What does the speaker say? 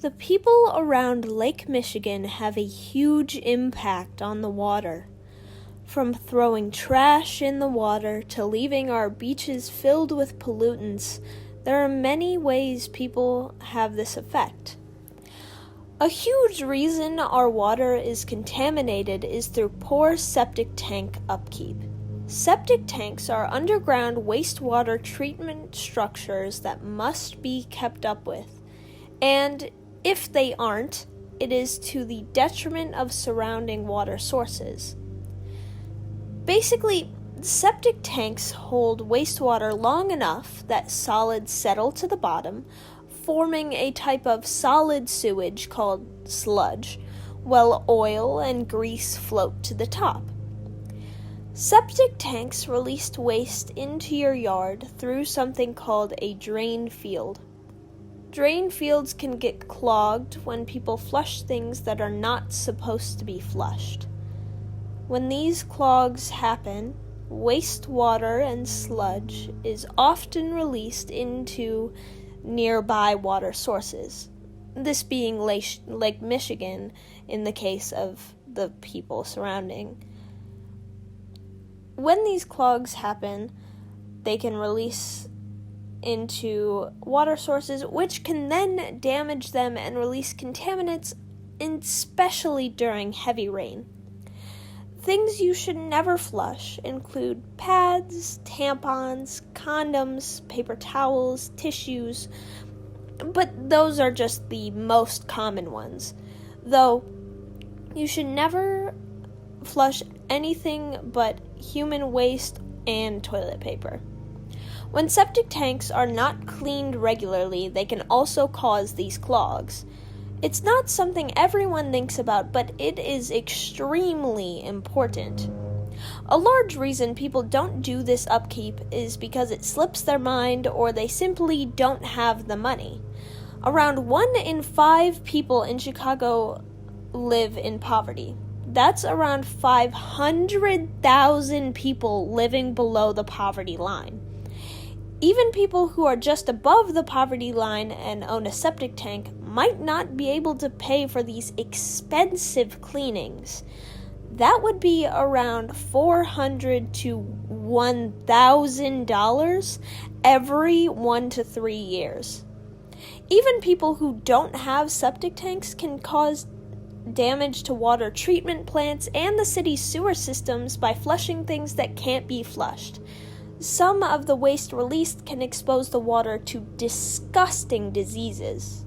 The people around Lake Michigan have a huge impact on the water. From throwing trash in the water to leaving our beaches filled with pollutants, there are many ways people have this effect. A huge reason our water is contaminated is through poor septic tank upkeep. Septic tanks are underground wastewater treatment structures that must be kept up with, and if they aren't, it is to the detriment of surrounding water sources. Basically, septic tanks hold wastewater long enough that solids settle to the bottom, forming a type of solid sewage called sludge, while oil and grease float to the top. Septic tanks release waste into your yard through something called a drain field. Drain fields can get clogged when people flush things that are not supposed to be flushed. When these clogs happen, wastewater and sludge is often released into nearby water sources, this being Lake Michigan in the case of the people surrounding. When these clogs happen, they can release into water sources, which can then damage them and release contaminants, especially during heavy rain. Things you should never flush include pads, tampons, condoms, paper towels, tissues, but those are just the most common ones. Though, you should never flush anything but human waste and toilet paper. When septic tanks are not cleaned regularly, they can also cause these clogs. It's not something everyone thinks about, but it is extremely important. A large reason people don't do this upkeep is because it slips their mind or they simply don't have the money. Around 1 in 5 people in Chicago live in poverty. That's around 500,000 people living below the poverty line. Even people who are just above the poverty line and own a septic tank might not be able to pay for these expensive cleanings. That would be around $400 to $1,000 every 1 to 3 years. Even people who don't have septic tanks can cause damage to water treatment plants and the city's sewer systems by flushing things that can't be flushed. Some of the waste released can expose the water to disgusting diseases.